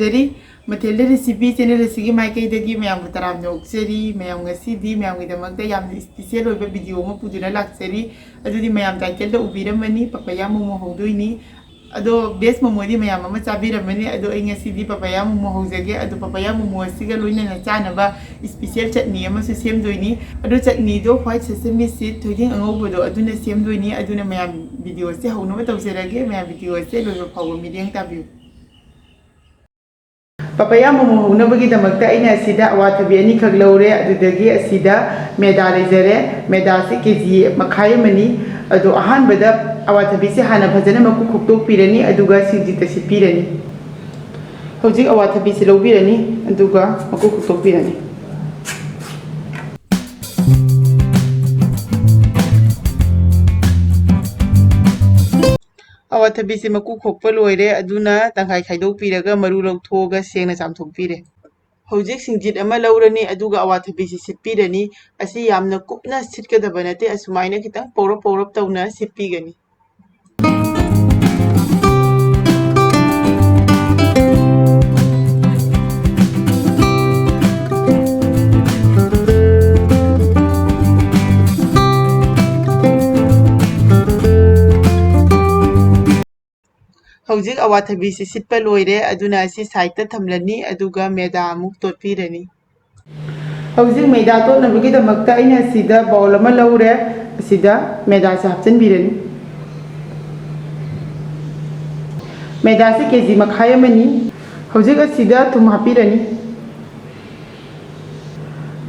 ꯇꯧꯖꯔꯤ ꯃꯊꯦꯜꯗ recipe channel ꯑꯁꯤꯒꯤ ꯃꯥꯏꯀꯩꯗꯒꯤ ꯃꯌꯥꯝꯕꯨ ꯇꯔꯥꯝꯅ ꯑꯣꯛꯆꯔꯤ ꯃꯌꯥꯝ ꯉꯁꯤꯗꯤ ꯃꯌꯥꯝꯒꯤꯗꯃꯛꯇ ꯌꯥꯝꯅ ꯁ꯭ꯄꯤꯁꯦꯜ ꯑꯣꯏꯕ ꯚꯤꯗꯤꯑꯣ ꯑꯃ ꯄꯨꯗꯨꯅ ꯂꯥꯛꯆꯔꯤ ꯑꯗꯨꯗꯤ ꯃꯌꯥꯝ ꯇꯥꯏꯇꯜꯗ ꯎꯕꯤꯔꯝꯃꯅꯤ ꯄꯄꯌꯥ ꯃꯣꯃꯣ ꯍꯧꯗꯣꯏꯅꯤ ꯑꯗꯣ ꯕꯦꯁ ꯃꯣꯃꯣꯗꯤ ꯃꯌꯥꯝ ꯑꯃ ꯆꯥꯕꯤꯔꯝꯃꯅꯤ ꯑꯗꯣ ꯑꯩ ꯉꯁꯤꯗꯤ ꯄꯄꯌꯥ ꯃꯣꯃꯣ ꯍꯧꯖꯒꯦ ꯑꯗꯣ ꯄꯄꯌꯥ ꯃꯣꯃꯣ ꯑꯁꯤꯒ ꯂꯣꯏꯅꯅ ꯆꯥꯅꯕ ꯁ꯭ꯄꯤꯁꯦꯜ ꯆꯠꯅꯤ ꯑꯃꯁꯨ ꯁꯦꯝꯗꯣꯏꯅꯤ ꯑꯗꯣ ꯆꯠꯅꯤꯗꯣ ꯍ꯭ꯋꯥꯏꯠ ꯁꯦꯁꯃꯤ ꯁꯤꯗ ꯊꯣꯏꯗꯤꯡ ꯑꯉꯧꯕꯗꯣ ꯑꯗꯨꯅ ꯁꯦꯝꯗꯣꯏꯅꯤ ꯑꯗꯨꯅ ꯃꯌꯥꯝ ꯚꯤꯗꯤꯑꯣ ꯑꯁꯤ ꯍꯧꯅꯕ ꯇꯧꯖꯔꯒꯦ ꯃꯌꯥꯝ ꯚꯤꯗꯤꯑꯣ ꯑꯁꯤ ꯂꯣꯏꯕ ꯐꯥꯎꯕ ꯃꯤꯠꯌꯦꯡ ꯇꯥꯕꯤꯌꯨ ꯄꯄꯌꯥ ꯃꯣꯃꯣ ꯍꯧꯅꯕꯒꯤꯗꯃꯛꯇ ꯑꯩꯅ ꯑꯁꯤꯗ ꯑꯋꯥꯊꯕꯤ ꯑꯅꯤꯈꯛ ꯂꯧꯔꯦ ꯑꯗꯨꯗꯒꯤ ꯑꯁꯤꯗ ꯃꯦꯗꯥ ꯂꯩꯖꯔꯦ ꯃꯦꯗꯥꯁꯤ ꯀꯦꯖꯤ ꯃꯈꯥꯏ ꯑꯃꯅꯤ ꯑꯗꯣ ꯑꯍꯥꯟꯕꯗ ꯑꯋꯥꯊꯕꯤꯁꯦ ꯍꯥꯟꯅ ꯐꯖꯅ ꯃꯀꯨ ꯈꯣꯛꯇꯣꯛꯄꯤꯔꯅꯤ ꯑꯗꯨꯒ ꯁꯤꯡꯖꯤꯠꯇ ꯁꯤꯠꯄꯤꯔꯅꯤ ꯍꯧꯖꯤꯛ ꯑꯋꯥꯊꯕꯤꯁꯤ ꯂꯧꯕꯤꯔꯅꯤ ꯑꯗꯨꯒ ꯃꯀꯨ ꯈꯣꯛꯇꯣꯛꯄꯤꯔꯅꯤ ꯑꯋꯥꯊꯕꯤꯁꯤ ꯃꯀꯨ ꯈꯣꯛꯄ ꯂꯣꯏꯔꯦ ꯑꯗꯨꯅ ꯇꯪꯈꯥꯏ ꯈꯥꯏꯗꯣꯛꯄꯤꯔꯒ ꯃꯔꯨ ꯂꯧꯊꯣꯛꯑꯒ ꯁꯦꯡꯅ ꯆꯥꯝꯊꯣꯛꯄꯤꯔꯦ ꯍꯧꯖꯤꯛ ꯁꯤꯡꯖꯤꯠ ꯑꯃ ꯂꯧꯔꯅꯤ ꯑꯗꯨꯒ ꯑꯋꯥꯊꯕꯤꯁꯤ ꯁꯤꯠꯄꯤꯔꯅꯤ ꯑꯁꯤ ꯌꯥꯝꯅ ꯀꯨꯞꯅ ꯁꯤꯠꯀꯗꯕ ꯅꯠꯇꯦ ꯑꯁꯨꯃꯥꯏꯅ ꯈꯤꯇꯪ ꯄꯧꯔꯞ ꯄꯧꯔꯞ ꯇꯧꯅ ꯁꯤꯠꯄꯤꯒꯅꯤ ꯍꯧꯖꯤꯛ ꯑꯋꯥꯊꯕꯤꯁꯤ ꯁꯤꯠꯄ ꯂꯣꯏꯔꯦ ꯑꯗꯨꯅ ꯑꯁꯤ ꯁꯥꯏꯗꯇ ꯊꯝꯂꯅꯤ ꯑꯗꯨꯒ ꯃꯦꯗꯥ ꯑꯃꯨꯛ ꯇꯣꯠꯄꯤꯔꯅꯤ ꯍꯧꯖꯤꯛ ꯃꯩꯗꯥ ꯇꯣꯠꯅꯕꯒꯤꯗꯃꯛꯇ ꯑꯩꯅ ꯑꯁꯤꯗ ꯕꯥꯎꯜ ꯑꯃ ꯂꯧꯔꯦ ꯑꯁꯤꯗ ꯃꯦꯗꯥꯁꯦ ꯍꯥꯞꯆꯤꯟꯕꯤꯔꯅꯤ ꯃꯦꯗꯥꯁꯤ ꯀꯦꯖꯤ ꯃꯈꯥꯏ ꯑꯃꯅꯤ ꯍꯧꯖꯤꯛ ꯑꯁꯤꯗ ꯊꯨꯝ ꯍꯥꯞꯄꯤꯔꯅꯤ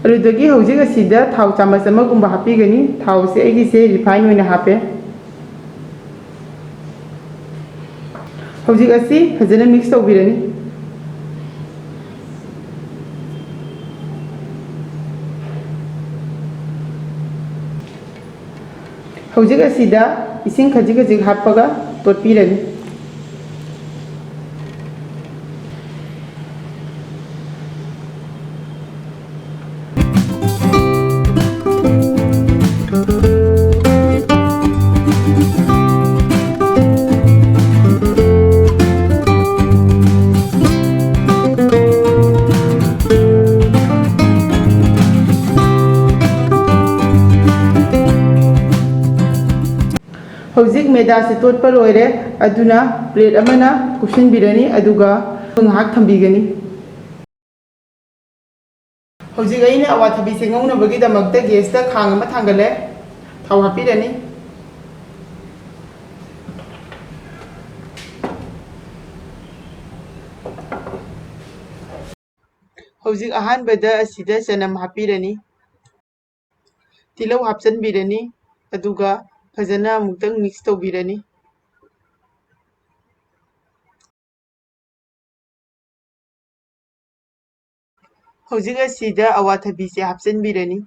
ꯑꯗꯨꯗꯒꯤ ꯍꯧꯖꯤꯛ ꯑꯁꯤꯗ ꯊꯥꯎ ꯆꯥꯃꯁ ꯑꯃꯒꯨꯝꯕ ꯍꯥꯞꯄꯤꯒꯅꯤ ꯊꯥꯎꯁꯦ ꯑꯩꯒꯤꯁꯦ ꯔꯤꯐꯥꯏꯟ ꯑꯣꯏꯅ ꯍꯥꯞꯄꯦ ꯍꯧꯖꯤꯛ ꯑꯁꯤ ꯐꯖꯅ ꯃꯤꯛꯁ ꯇꯧꯕꯤꯔꯅꯤ ꯍꯧꯖꯤꯛ ꯑꯁꯤꯗ ꯏꯁꯤꯡ ꯈꯖꯤꯛ ꯈꯖꯤꯛ ꯍꯥꯞꯄꯒ ꯇꯣꯠꯄꯤꯔꯅꯤ ꯍꯧꯖꯤꯛ ꯃꯦꯗꯥꯁꯤ ꯇꯣꯠꯄ ꯂꯣꯏꯔꯦ ꯑꯗꯨꯅ ꯄ꯭ꯂꯦꯠ ꯑꯃꯅ ꯀꯨꯞꯁꯤꯟꯕꯤꯔꯅꯤ ꯑꯗꯨꯒ ꯉꯥꯏꯍꯥꯛ ꯊꯝꯕꯤꯒꯅꯤ ꯍꯧꯖꯤꯛ ꯑꯩꯅ ꯑꯋꯥꯊꯕꯤꯁꯦ ꯉꯧꯅꯕꯒꯤꯗꯃꯛꯇ ꯒꯦꯁꯇ ꯈꯥꯡ ꯑꯃ ꯊꯥꯡꯒꯠꯂꯦ ꯊꯥꯎ ꯍꯥꯞꯄꯤꯔꯅꯤ ꯍꯧꯖꯤꯛ ꯑꯍꯥꯟꯕꯗ ꯑꯁꯤꯗ ꯆꯅꯝ ꯍꯥꯞꯄꯤꯔꯅꯤ ꯇꯤꯜꯍꯧ ꯍꯥꯞꯆꯤꯟꯕꯤꯔꯅꯤ ꯑꯗꯨꯒ ꯐꯖꯅ ꯑꯃꯨꯛꯇꯪ ꯃꯤꯛꯁ ꯇꯧꯕꯤꯔꯅꯤ ꯍꯧꯖꯤꯛ ꯑꯁꯤꯗ ꯑꯋꯥꯊꯕꯤꯁꯦ ꯍꯥꯞꯆꯤꯟꯕꯤꯔꯅꯤ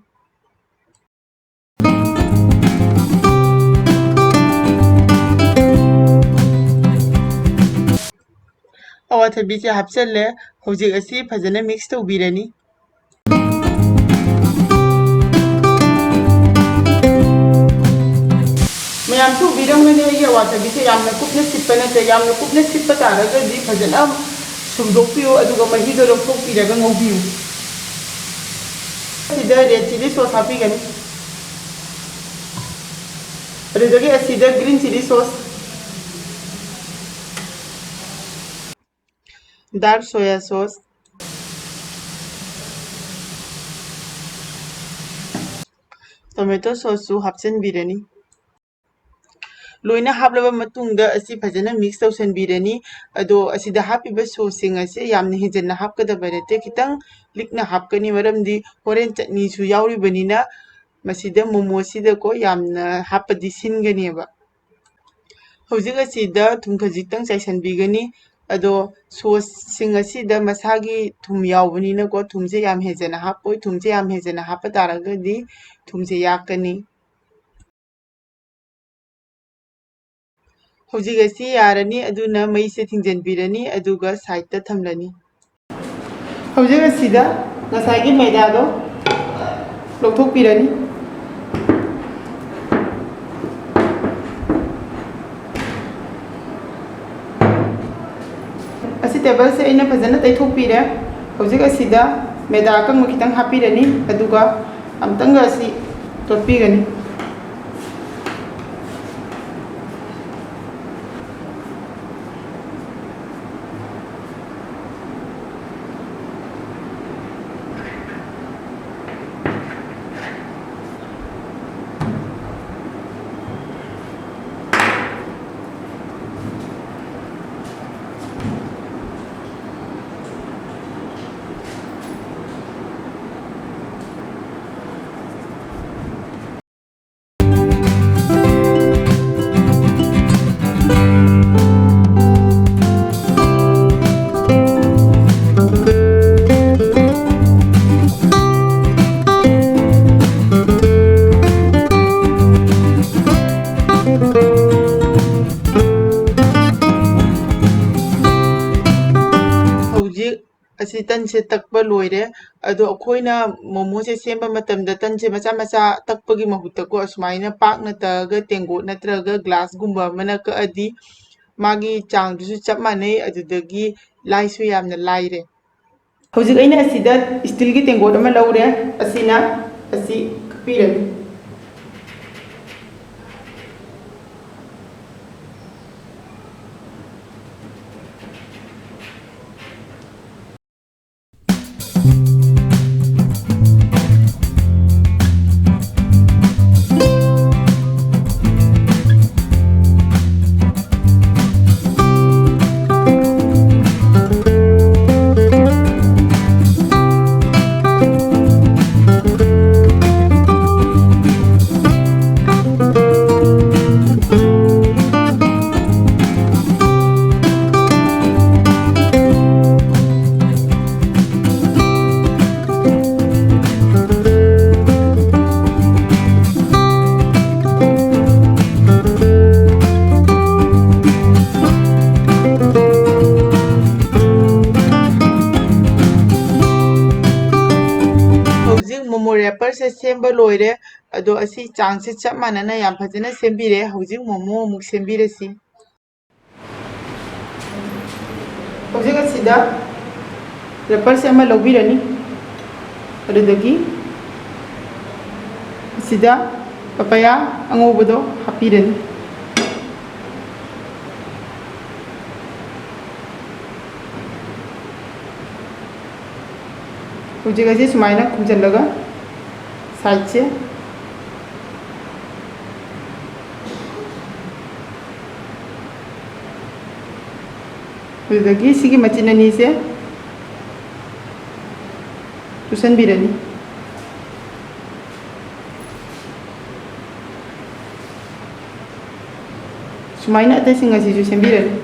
ꯑꯋꯥꯊꯕꯤꯁꯦ ꯍꯥꯞꯆꯜꯂꯦ ꯍꯧꯖꯤꯛ ꯑꯁꯤ ꯐꯖꯅ ꯃꯤꯛꯁ ꯇꯧꯕꯤꯔꯅꯤ ꯃꯌꯥꯝꯁꯨ ꯎꯕꯤꯔꯝꯒꯅꯤ ꯑꯩꯒꯤ ꯑꯋꯥꯊꯕꯤꯁꯦ ꯌꯥꯝꯅ ꯀꯨꯞꯅ ꯁꯤꯠꯄ ꯅꯠꯇꯦ ꯌꯥꯝꯅ ꯀꯨꯞꯅ ꯁꯤꯠꯄ ꯇꯥꯔꯒꯗꯤ ꯐꯖꯅ ꯁꯨꯝꯗꯣꯛꯄꯤꯌꯨ ꯑꯗꯨꯒ ꯃꯍꯤꯗꯣ ꯂꯧꯊꯣꯛꯄꯤꯔꯒ ꯉꯧꯕꯤꯌꯨ ꯑꯁꯤꯗ ꯔꯦꯗ ꯆꯤꯂꯤ ꯁꯣꯁ ꯍꯥꯞꯄꯤꯒꯅꯤ ꯑꯗꯨꯗꯒꯤ ꯑꯁꯤꯗ ꯒ꯭ꯔꯤꯟ ꯆꯤꯂꯤ ꯁꯣꯁ ꯗꯥꯔꯛ ꯁꯣꯌꯥ ꯁꯣꯁ ꯇꯣꯃꯦꯇꯣ ꯁꯣꯁꯁꯨ ꯍꯥꯞꯆꯤꯟꯕꯤꯔꯅꯤ ꯂꯣꯏꯅ ꯍꯥꯞꯂꯕ ꯃꯇꯨꯡꯗ ꯑꯁꯤ ꯐꯖꯅ ꯃꯤꯛꯁ ꯇꯧꯁꯟꯕꯤꯔꯅꯤ ꯑꯗꯣ ꯑꯁꯤꯗ ꯍꯥꯞꯄꯤꯕ ꯁꯣꯁꯁꯤꯡ ꯑꯁꯤ ꯌꯥꯝꯅ ꯍꯦꯟꯖꯟꯅ ꯍꯥꯞꯀꯗꯕ ꯅꯠꯇꯦ ꯈꯤꯇꯪ ꯂꯤꯛꯅ ꯍꯥꯞꯀꯅꯤ ꯃꯔꯝꯗꯤ ꯍꯣꯔꯦꯟ ꯆꯠꯅꯤꯁꯨ ꯌꯥꯎꯔꯤꯕꯅꯤꯅ ꯃꯁꯤꯗ ꯃꯣꯃꯣꯁꯤꯗꯀꯣ ꯌꯥꯝꯅ ꯍꯥꯞꯄꯗꯤ ꯁꯤꯟꯒꯅꯦꯕ ꯍꯧꯖꯤꯛ ꯑꯁꯤꯗ ꯊꯨꯝ ꯈꯖꯤꯛꯇꯪ ꯆꯥꯏꯁꯤꯟꯕꯤꯒꯅꯤ ꯑꯗꯣ ꯁꯣꯁꯁꯤꯡ ꯑꯁꯤꯗ ꯃꯁꯥꯒꯤ ꯊꯨꯝ ꯌꯥꯎꯕꯅꯤꯅꯀꯣ ꯊꯨꯝꯁꯦ ꯌꯥꯝ ꯍꯦꯟꯖꯟꯅ ꯍꯥꯞꯄꯣꯏ ꯊꯨꯝꯁꯦ ꯌꯥꯝ ꯍꯦꯟꯖꯟꯅ ꯍꯥꯞꯄ ꯇꯥꯔꯒꯗꯤ ꯊꯨꯝꯁꯦ ꯌꯥꯛꯀꯅꯤ ꯍꯧꯖꯤꯛ ꯑꯁꯤ ꯌꯥꯔꯅꯤ ꯑꯗꯨꯅ ꯃꯩꯁꯦ ꯊꯤꯡꯖꯤꯟꯕꯤꯔꯅꯤ ꯑꯗꯨꯒ ꯁꯥꯏꯗꯇ ꯊꯝꯂꯅꯤ ꯍꯧꯖꯤꯛ ꯑꯁꯤꯗ ꯉꯁꯥꯏꯒꯤ ꯃꯩꯗꯥꯗꯣ ꯂꯧꯊꯣꯛꯄꯤꯔꯅꯤ ꯑꯁꯤ ꯚꯦꯖꯤꯇꯦꯕꯜꯁꯦ ꯑꯩꯅ ꯐꯖꯅ ꯇꯩꯊꯣꯛꯄꯤꯔꯦ ꯍꯧꯖꯤꯛ ꯑꯁꯤꯗ ꯃꯦꯗꯥ ꯑꯀꯪꯕ ꯈꯤꯇꯪ ꯍꯥꯞꯄꯤꯔꯅꯤ ꯑꯗꯨꯒ ꯑꯃꯨꯛꯇꯪꯒ ꯑꯁꯤ ꯇꯣꯠꯄꯤꯒꯅꯤ ꯑꯁꯤ ꯇꯟꯁꯦ ꯇꯛꯄ ꯂꯣꯏꯔꯦ ꯑꯗꯣ ꯑꯩꯈꯣꯏꯅ ꯃꯣꯃꯣꯁꯦ ꯁꯦꯝꯕ ꯃꯇꯝꯗ ꯇꯟꯁꯦ ꯃꯆꯥ ꯃꯆꯥ ꯇꯛꯄꯒꯤ ꯃꯍꯨꯠꯇꯀꯣ ꯑꯁꯨꯃꯥꯏꯅ ꯄꯥꯛꯅ ꯇꯛꯑꯒ ꯇꯦꯡꯒꯣꯠ ꯅꯠꯇ꯭ꯔꯒ ꯒ꯭ꯂꯥꯁꯒꯨꯝꯕ ꯑꯃꯅ ꯀꯛꯑꯗꯤ ꯃꯥꯒꯤ ꯆꯥꯡꯗꯨꯁꯨ ꯆꯞ ꯃꯥꯟꯅꯩ ꯑꯗꯨꯗꯒꯤ ꯂꯥꯏꯁꯨ ꯌꯥꯝꯅ ꯂꯥꯏꯔꯦ ꯍꯧꯖꯤꯛ ꯑꯩꯅ ꯑꯁꯤꯗ ꯏꯁꯇꯤꯜꯒꯤ ꯇꯦꯡꯒꯣꯠ ꯑꯃ ꯂꯧꯔꯦ ꯑꯁꯤꯅ ꯑꯁꯤ ꯀꯛꯄꯤꯔꯅꯤ मोमो रैपर से सेम लोरे अदो असी चांग से चप मानना याम फजना सेंबिरे हौजिक मोमो अमुक सेंबिरेसी हौजिक असिदा रैपर से अमा लौबिरनी अदुदगी असिदा पपाया अंगोबदो हापिरनी हौजिक असी सुमाइना खुंजलगा साइड से अदुदगी सिगी मचिन अनी से तुसनबिरनी सुमाइना अतैसिंग असिजु सेंबिरनी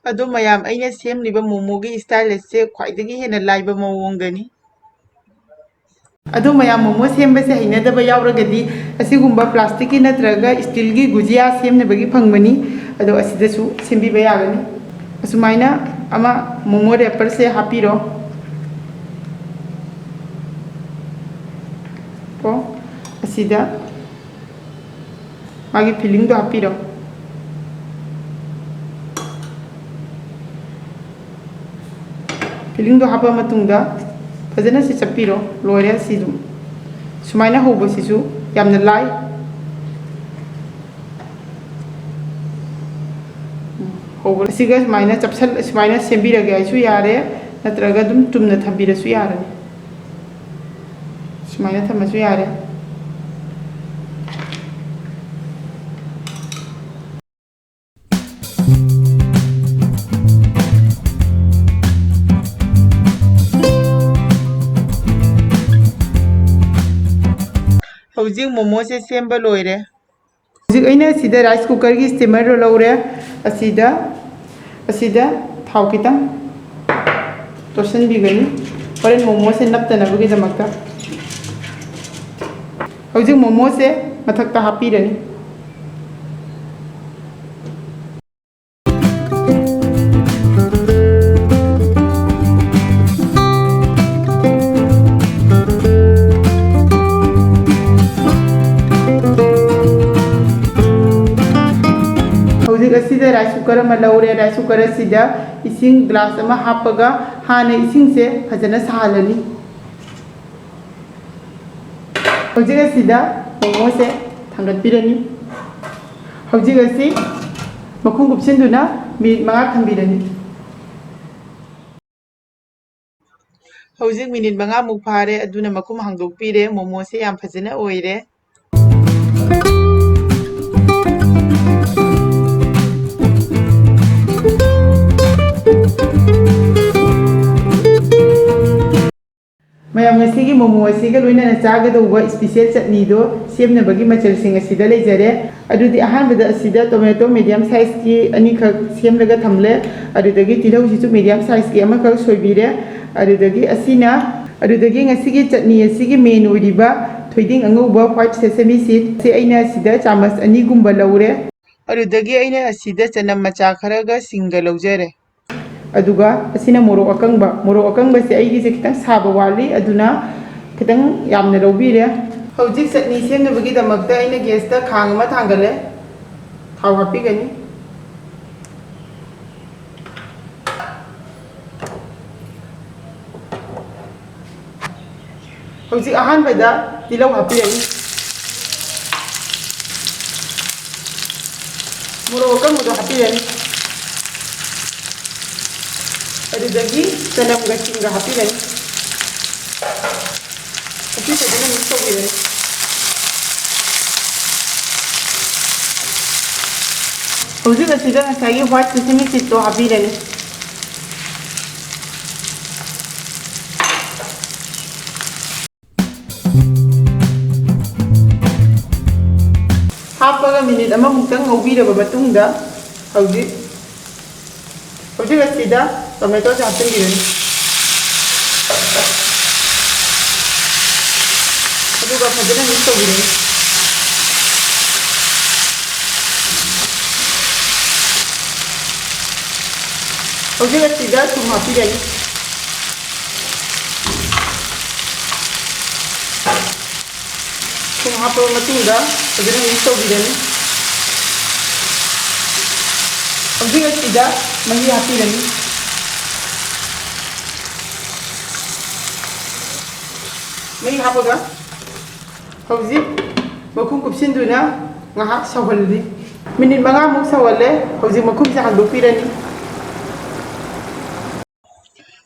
अदो मयाम अइना सेमलिबा मोमोगी स्टाइल से ख्वाइदगी हेना लाइबा मवोंगदनी अदो मयाम मोमो सेमबसे हैनदबा यावरगदी असिगुंबा प्लास्टिक की नत्रगा स्टील की गुजिया सेमनबगी फंगबनी अदो असिदसु सेमबिबा यागनी असुमाइना अमा मोमो रैपर से हापिरो को असिदा मागी फिलिंग दो हापिरो फिलिंग दो हापा मतुंगदा फजना से चप्पीरो लोरे सिदुम सुमाइना होबसिसु यामना लाई होबो सिगा सुमाइना चपसल सुमाइना सेंबिरगे आइसु यारे नत्रगा दुम तुमना थंबिरसु यारने सुमाइना थमसु यारे हौजिक मोमो से सेंबा लोइरे हौजिक अइना सिदा राइस कुकर की स्टीमर रो लौरे असिदा असिदा थाव खितंग तोसन बिगनी होरेन मोमो से नप्तनबगी दमकता हौजिक मोमो से मथक्ता हापिरनी ꯑꯁꯤꯗ ꯔꯥꯏꯁ ꯀꯨꯀꯔ ꯑꯃ ꯂꯧꯔꯦ ꯔꯥꯏꯁ ꯀꯨꯀꯔ ꯑꯁꯤꯗ ꯏꯁꯤꯡ ꯒ꯭ꯂꯥꯁ ꯑꯃ ꯍꯥꯞꯄꯒ ꯍꯥꯟꯅ ꯏꯁꯤꯡꯁꯦ ꯐꯖꯅ ꯁꯥꯍꯜꯂꯅꯤ ꯍꯧꯖꯤꯛ ꯑꯁꯤꯗ ꯃꯣꯃꯣꯁꯦ ꯊꯥꯡꯒꯠꯄꯤꯔꯅꯤ ꯍꯧꯖꯤꯛ ꯑꯁꯤ ꯃꯈꯨꯝ ꯀꯨꯞꯁꯤꯟꯗꯨꯅ ꯃꯤꯅꯤꯠ 5 ꯊꯝꯕꯤꯔꯅꯤ ꯍꯧꯖꯤꯛ ꯃꯤꯅꯤꯠ 5 ꯃꯨꯛ ꯐꯥꯔꯦ ꯑꯗꯨꯅ ꯃꯈꯨꯝ ꯍꯥꯡꯗꯣꯛꯄꯤꯔꯦ ꯃꯣꯃꯣꯁꯦ ꯌꯥꯝ ꯐꯖꯅ ꯑꯣꯏꯔꯦ ꯃꯌꯥꯝ ꯉꯁꯤꯒꯤ ꯃꯣꯃꯣ ꯑꯁꯤꯒ ꯂꯣꯏꯅꯅ ꯆꯥꯒꯗꯧꯕ ꯁ꯭ꯄꯦꯁꯤꯌꯦꯜ ꯆꯠꯅꯤꯗꯣ ꯁꯦꯝꯅꯕꯒꯤ ꯃꯆꯜꯁꯤꯡ ꯑꯁꯤꯗ ꯂꯩꯖꯔꯦ ꯑꯗꯨꯗꯤ ꯑꯍꯥꯟꯕꯗ ꯑꯁꯤꯗ ꯇꯣꯃꯦꯇꯣ ꯃꯤꯗꯤꯌꯝ ꯁꯥꯏꯖꯀꯤ ꯑꯅꯤꯈꯛ ꯁꯦꯝꯂꯒ ꯊꯝꯂꯦ ꯑꯗꯨꯗꯒꯤ ꯇꯤꯜꯍꯧꯁꯤꯁꯨ ꯃꯤꯗꯤꯌꯝ ꯁꯥꯏꯖꯀꯤ ꯑꯃꯈꯛ ꯁꯣꯏꯕꯤꯔꯦ ꯑꯗꯨꯗꯒꯤ ꯉꯁꯤꯒꯤ ꯆꯠꯅꯤ ꯑꯁꯤꯒꯤ ꯃꯦꯟ ꯑꯣꯏꯔꯤꯕ ꯊꯣꯏꯗꯤꯡ ꯑꯉꯧꯕ ꯋꯥꯏꯠ ꯁꯦꯁꯦꯃꯤ ꯁꯤꯗ ꯁꯤ ꯑꯩꯅ ꯑꯁꯤꯗ ꯆꯥꯃꯁ 2 ꯂꯧꯔꯦ ꯑꯗꯨꯗꯒꯤ ꯑꯩꯅ ꯑꯁꯤꯗ ꯆꯅꯝ ꯃꯆꯥ ꯈꯔꯒ ꯁꯤꯡꯒ ꯂꯧꯖꯔꯦ ꯑꯗꯨꯒ ꯑꯁꯤꯅ ꯃꯣꯔꯣꯛ ꯑꯀꯪꯕꯁꯦ ꯑꯩꯒꯤꯁꯦ ꯈꯤꯇꯪ ꯁꯥꯕ ꯋꯥꯠꯂꯤ ꯑꯗꯨꯅ ꯈꯤꯇꯪ ꯌꯥꯝꯅ ꯂꯧꯕꯤꯔꯦ ꯍꯧꯖꯤꯛ ꯆꯠꯅꯤ ꯁꯦꯝꯅꯕꯒꯤꯗꯃꯛꯇ ꯑꯩꯅ ꯒ꯭ꯌꯥꯁꯇ ꯈꯥꯡ ꯑꯃ ꯊꯥꯡꯒꯠꯂꯦ ꯊꯥꯎ ꯍꯥꯞꯄꯤꯒꯅꯤ ꯍꯧꯖꯤꯛ ꯑꯍꯥꯟꯕꯗ ꯇꯤꯜꯍꯧ ꯍꯥꯞꯄꯤꯔꯅꯤ ꯃꯣꯔꯣꯛ ꯑꯀꯪꯕꯗꯣ ꯍꯥꯞꯄꯤꯔꯅꯤ ꯑꯗꯨꯗꯒꯤ ꯆꯅꯝꯒ ꯁꯤꯡꯒ ꯍꯥꯞꯄꯤꯔꯅꯤ ꯑꯁꯤ ꯐꯖꯅ ꯃꯤꯛꯁ ꯇꯧꯕꯤꯔꯅꯤ ꯍꯧꯖꯤꯛ ꯑꯁꯤꯗ ꯉꯁꯥꯏꯒꯤ ꯋꯥꯏꯠ ꯁꯦꯁꯦꯃꯤ ꯁꯤꯗꯇꯣ ꯍꯥꯞꯄꯤꯔꯅꯤ ꯍꯥꯞꯄꯒ ꯃꯤꯅꯤꯠ ꯑꯃꯃꯨꯛꯇꯪ ꯉꯧꯕꯤꯔꯕ ꯃꯇꯨꯡꯗ ꯍꯧꯖꯤꯛ ꯑꯁꯤꯗ ꯇꯣꯃꯦꯇꯣꯁꯦ ꯍꯥꯞꯆꯤꯟꯕꯤꯔꯅꯤ ꯑꯗꯨꯒ ꯐꯖꯅ ꯃꯤꯛꯁ ꯇꯧꯕꯤꯔꯅꯤ ꯍꯧꯖꯤꯛ ꯑꯁꯤꯗ ꯊꯨꯝ ꯍꯥꯞꯄꯤꯔꯅꯤ ꯊꯨꯝ ꯍꯥꯞꯄꯕ ꯃꯇꯨꯡꯗ ꯐꯖꯅ ꯃꯤꯛꯁ ꯇꯧꯕꯤꯔꯅꯤ ꯍꯧꯖꯤꯛ ꯑꯁꯤꯗ ꯃꯍꯤ ꯍꯥꯞꯄꯤꯔꯅꯤ ꯃꯍꯤ ꯍꯥꯞꯄꯒ ꯍꯧꯖꯤꯛ ꯃꯈꯨꯝ ꯀꯨꯞꯁꯤꯟꯗꯨꯅ ꯉꯥꯏꯍꯥꯛ ꯁꯧꯍꯜꯂꯤ ꯃꯤꯅꯤꯠ 5 ꯁꯧꯍꯜꯂꯦ ꯍꯧꯖꯤꯛ ꯃꯈꯨꯝꯁꯦ ꯍꯥꯡꯗꯣꯛꯄꯤꯔꯅꯤ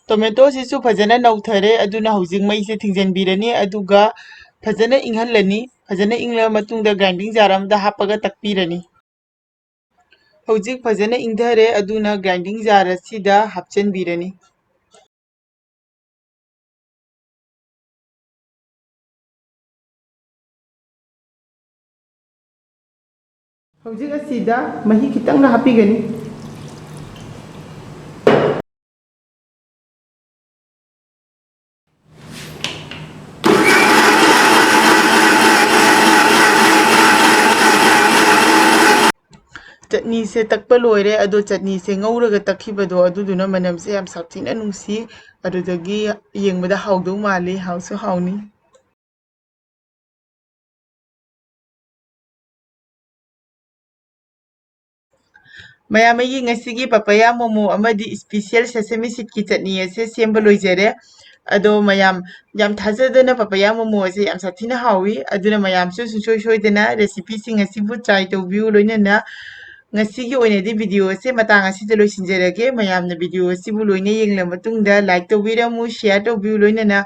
ꯇꯣꯃꯦꯇꯣꯁꯤꯁꯨ ꯐꯖꯅ ꯅꯧꯊꯔꯦ ꯑꯗꯨꯅ ꯍꯧꯖꯤꯛ ꯃꯩꯁꯦ ꯊꯤꯡꯖꯤꯟꯕꯤꯔꯅꯤ ꯑꯗꯨꯒ ꯐꯖꯅ ꯏꯪꯍꯜꯂꯅꯤ ꯐꯖꯅ ꯏꯪꯂꯕ ꯃꯇꯨꯡꯗ ꯒ꯭ꯔꯥꯏꯟꯗꯤꯡ ꯖꯥꯔ ꯑꯃꯗ ꯍꯥꯞꯄꯒ ꯇꯛꯄꯤꯔꯅꯤ ꯍꯧꯖꯤꯛ ꯐꯖꯅ ꯏꯪꯊꯔꯦ ꯑꯗꯨꯅ ꯒ꯭ꯔꯥꯏꯟꯗꯤꯡ ꯖꯥꯔ ꯑꯁꯤꯗ ꯍꯥꯞꯆꯤꯟꯕꯤꯔꯅꯤ ꯍꯧꯖꯤꯛ ꯑꯁꯤꯗ ꯃꯍꯤ ꯈꯤꯇꯪꯒ ꯍꯥꯞꯄꯤꯒꯅꯤ ꯆꯠꯅꯤꯁꯦ ꯇꯛꯄ ꯂꯣꯏꯔꯦ ꯑꯗꯣ ꯆꯠꯅꯤꯁꯦ ꯉꯧꯔꯒ ꯇꯛꯈꯤꯕꯗꯣ ꯑꯗꯨꯗꯨꯅ ꯃꯅꯝꯁꯦ ꯌꯥꯝ ꯁꯥꯊꯤꯅ ꯅꯨꯡꯁꯤ ꯑꯗꯨꯗꯒꯤ ꯌꯦꯡꯕꯗ ꯍꯥꯎꯗꯧ ꯃꯥꯜꯂꯤ ꯍꯥꯎꯁꯨ ꯍꯥꯎꯅꯤ ꯃꯌꯥꯝ ꯑꯩꯒꯤ ꯉꯁꯤꯒꯤ ꯄꯄꯌꯥ ꯃꯣꯃꯣ ꯑꯃꯗꯤ ꯁ꯭ꯄꯦꯁꯤꯌꯦꯜ ꯁꯦꯁꯦꯃꯤ ꯁꯤꯗꯀꯤ ꯆꯠꯅꯤ ꯑꯁꯦ ꯁꯦꯝꯕ ꯂꯣꯏꯖꯔꯦ ꯑꯗꯣ ꯃꯌꯥꯝ ꯌꯥꯝ ꯊꯥꯖꯗꯅ ꯄꯄꯌꯥ ꯃꯣꯃꯣ ꯑꯁꯦ ꯌꯥꯝ ꯁꯥꯊꯤꯅ ꯍꯥꯎꯏ ꯑꯗꯨꯅ ꯃꯌꯥꯝꯁꯨ ꯁꯨꯡꯁꯣꯏ ꯁꯣꯏꯗꯅ ꯔꯦꯁꯤꯄꯤꯁꯤꯡ ꯑꯁꯤꯕꯨ ꯇ꯭ꯔꯥꯏ ꯇꯧꯕꯤꯌꯨ ꯂꯣꯏꯅꯅ ꯉꯁꯤꯒꯤ ꯑꯣꯏꯅꯗꯤ ꯚꯤꯗꯤꯑꯣ ꯑꯁꯦ ꯃꯇꯥꯡ ꯑꯁꯤꯗ ꯂꯣꯏꯁꯤꯟꯖꯔꯒꯦ ꯃꯌꯥꯝꯅ ꯚꯤꯗꯤꯑꯣ ꯑꯁꯤꯕꯨ ꯂꯣꯏꯅ ꯌꯦꯡꯂꯕ ꯃꯇꯨꯡꯗ ꯂꯥꯏꯛ ꯇꯧꯕꯤꯔꯝꯃꯨ ꯁꯦꯌꯔ ꯇꯧꯕꯤꯌꯨ ꯂꯣꯏꯅꯅ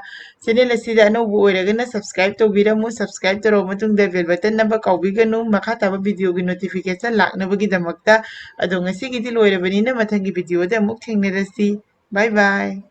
ꯆꯦꯅꯦꯜ ꯑꯁꯤꯗ ꯑꯅꯧꯕ ꯑꯣꯏꯔꯒꯅ ꯁꯕꯁꯀ꯭राꯏꯕ ꯇꯧꯕꯤꯔꯝꯃꯨ ꯁꯕꯁꯀ꯭राꯏꯕ ꯇꯧꯔꯕ ꯃꯇꯨꯡꯗ ꯕꯦꯜ ꯕꯇꯟ ꯅꯝꯕ ꯀꯥꯎꯕꯤꯒꯅꯨ ꯃꯈꯥ ꯇꯥꯕ ꯚꯤꯗꯤꯑꯣꯒꯤ ꯅꯣꯇꯤꯐꯤꯀꯦꯁꯟ ꯂꯥꯛꯅꯕꯒꯤꯗꯃꯛꯇ ꯑꯗꯣ ꯉꯁꯤꯒꯤꯗꯤ ꯂꯣꯏꯔꯕꯅꯤꯅ ꯃꯊꯪꯒꯤ ꯚꯤꯗꯤꯑꯣꯗ ꯑꯃꯨꯛ ꯊꯦꯡꯅꯔꯁꯤ ꯕꯥꯏ ꯕꯥꯏ